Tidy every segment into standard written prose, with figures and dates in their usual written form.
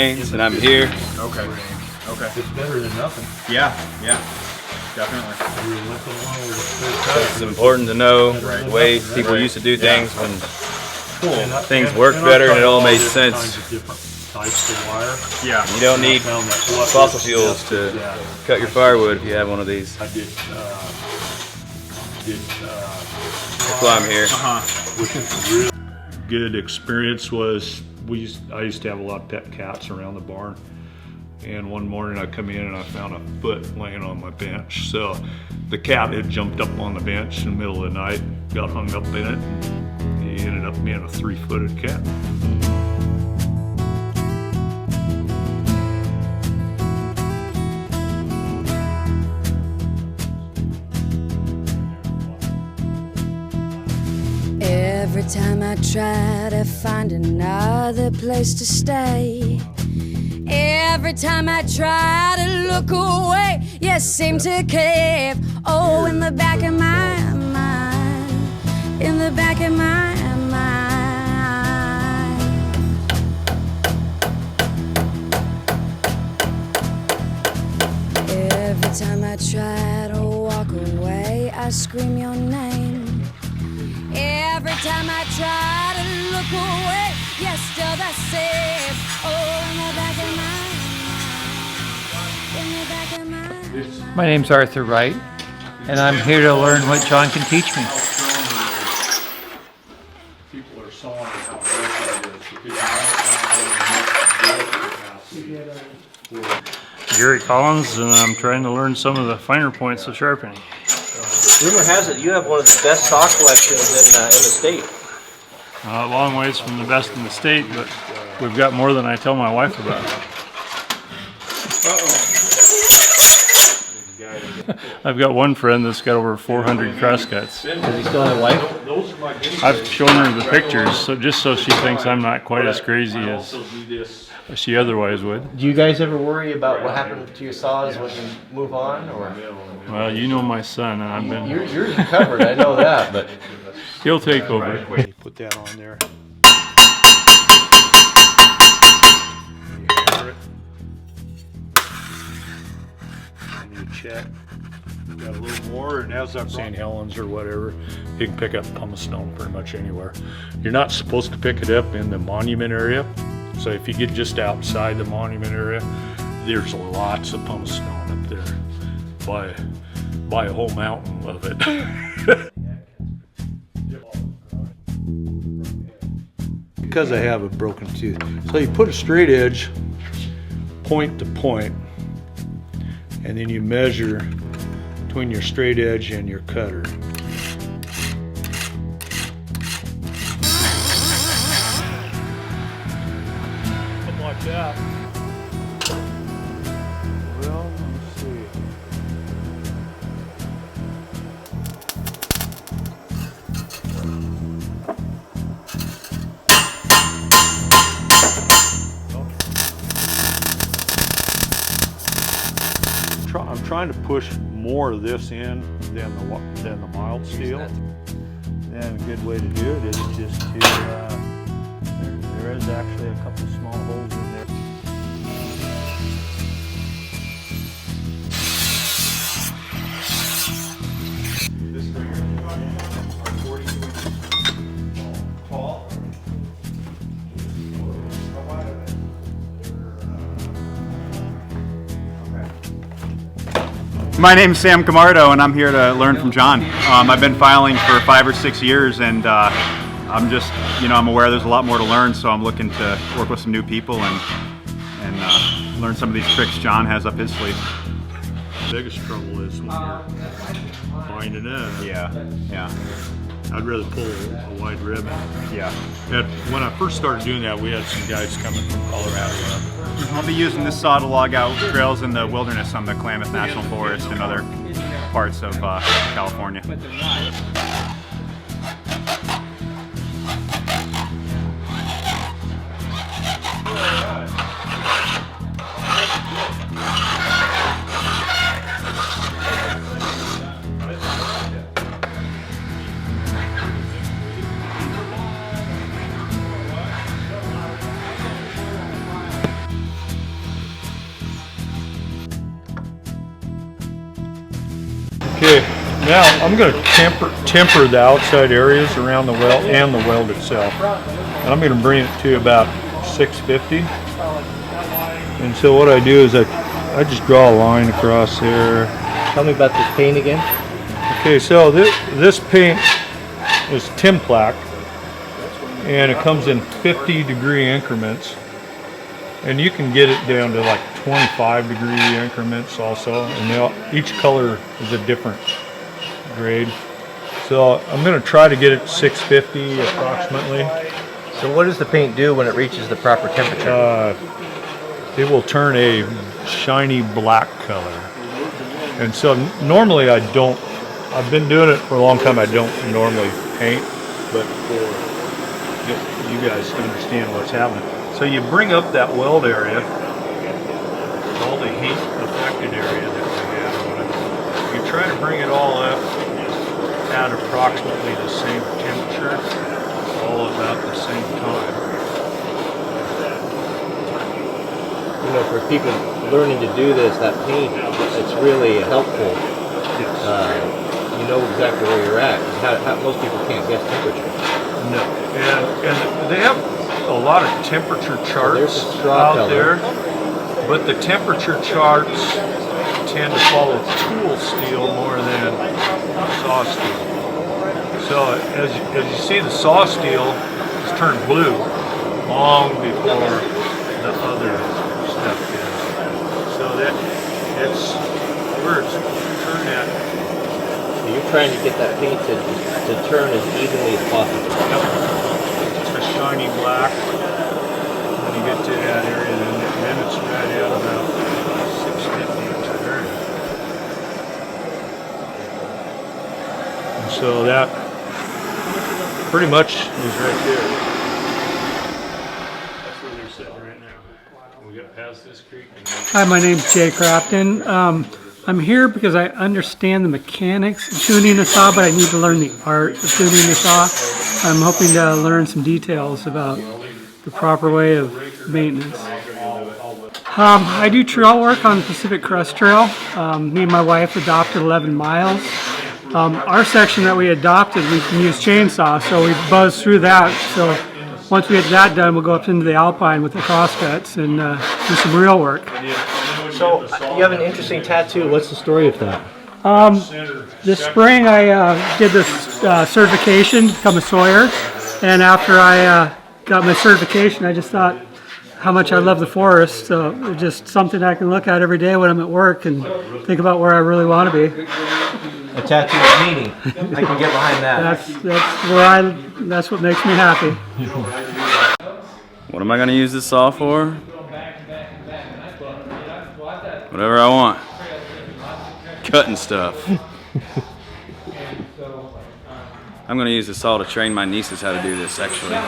rains, and I'm here. Okay. Okay. It's better than nothing. Yeah. Yeah. Definitely. It's important to know the way people used to do things when things worked better and it all made sense. Types of wire. Yeah. You don't need fossil fuels to cut your firewood if you have one of these. I did. That's why I'm here. Really good experience was I used to have a lot of pet cats around the barn, and one morning I come in and I found a foot laying on my bench. So the cat had jumped up on the bench in the middle of the night, got hung up in it, and he ended up being a 3-footed cat. Every time I try to find another place to stay, every time I try to look away, you seem to cave. Oh, in the back of my mind, in the back of my mind. Every time I try to walk away, I scream your name. Every time I try to look away, you're still the same. Oh, in the back of my mind, in the back of my mind. My name's Arthur Wright, and I'm here to learn what John can teach me. People are sawing how it is. Gary Collins, and I'm trying to learn some of the finer points of sharpening. Rumor has it you have one of the best saw collections in the state. A long ways from the best in the state, but we've got more than I tell my wife about. I've got one friend that's got over 400 crosscuts. Does he still have a wife? I've shown her the pictures, so just so she thinks I'm not quite as crazy as she otherwise would. Do you guys ever worry about what happened to your saws when you move on, or? Well, you know my son, and I've been. Yours are covered, I know that, but He'll take over. Put that on there. You hammer it. And you check. Got a little more, and as I'm St. Helens or whatever, you can pick up pumice stone pretty much anywhere. You're not supposed to pick it up in the monument area. So if you get just outside the monument area, there's lots of pumice stone up there. By a whole mountain of it. Because I have a broken tooth. So you put a straight edge point to point, and then you measure between your straight edge and your cutter. Something like that. Well, let's see. I'm trying to push more of this in than the mild steel. And a good way to do it is just to, there is actually a couple small holes in there. This stringer are 42 inches tall. How wide are they? My name's Sam Camardo, and I'm here to learn from John. I've been filing for 5 or 6 years, and I'm just, I'm aware there's a lot more to learn, so I'm looking to work with some new people and learn some of these tricks John has up his sleeve. The biggest trouble is when you're binding it. Yeah. I'd rather pull a wide ribbon. Yeah. When I first started doing that, we had some guys coming from Colorado. I'll be using this saw to log out trails in the wilderness on the Klamath National Forest and other parts of California. Okay, now I'm going to temper the outside areas around the weld and the weld itself. And I'm going to bring it to about 650. And so what I do is I just draw a line across there. Tell me about this paint again. Okay, so this paint is Timplac, and it comes in 50-degree increments. And you can get it down to like 25-degree increments also, and each color is a different grade. So I'm going to try to get it 650 approximately. So what does the paint do when it reaches the proper temperature? It will turn a shiny black color. And so normally I've been doing it for a long time, I don't normally paint, but for you guys to understand what's happening. So you bring up that weld area, all the heat affected area that we have on it. You try to bring it all up at approximately the same temperature, all about the same time. You know, for people learning to do this, that paint, it's really helpful. You know exactly where you're at. Most people can't guess temperature. No, and they have a lot of temperature charts out there, but the temperature charts tend to follow tool steel more than saw steel. So as you see, the saw steel is turned blue long before the other stuff is. So it's where it's turned at. So you're trying to get that paint to turn as evenly as possible. Just a shiny black. When you get to that area, then it's right at about 650 in that area. And so that pretty much is right there. That's where they're sitting right now. We got past this creek. Hi, my name's Jay Crafton. I'm here because I understand the mechanics of tuning a saw, but I need to learn the art of tuning the saw. I'm hoping to learn some details about the proper way of maintenance. I do trail work on Pacific Crest Trail. Me and my wife adopted 11 miles. Our section that we adopted, we can use chainsaw, so we buzz through that. So once we get that done, we'll go up into the Alpine with the crosscuts and do some real work. So you have an interesting tattoo. What's the story of that? This spring I did this certification to become a sawyer, and after I got my certification I just thought how much I love the forest, so it's just something I can look at every day when I'm at work and think about where I really want to be. A tattoo of meaning. I can get behind that. That's what makes me happy. What am I going to use this saw for? Whatever I want. Cutting stuff. I'm going to use the saw to train my nieces how to do this, actually.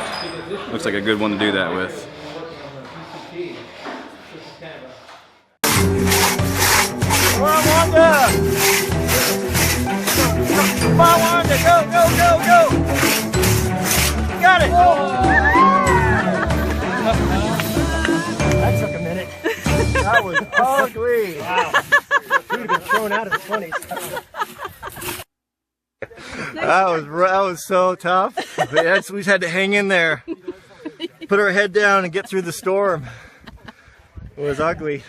Looks like a good one to do that with. Come on, Wanda! Come on, Wanda! Go, go, go, go! You got it! That took a minute. That was ugly. Wow. He would have been thrown out of the 20s. That was so tough. But we just had to hang in there. Put our head down and get through the storm. It was ugly.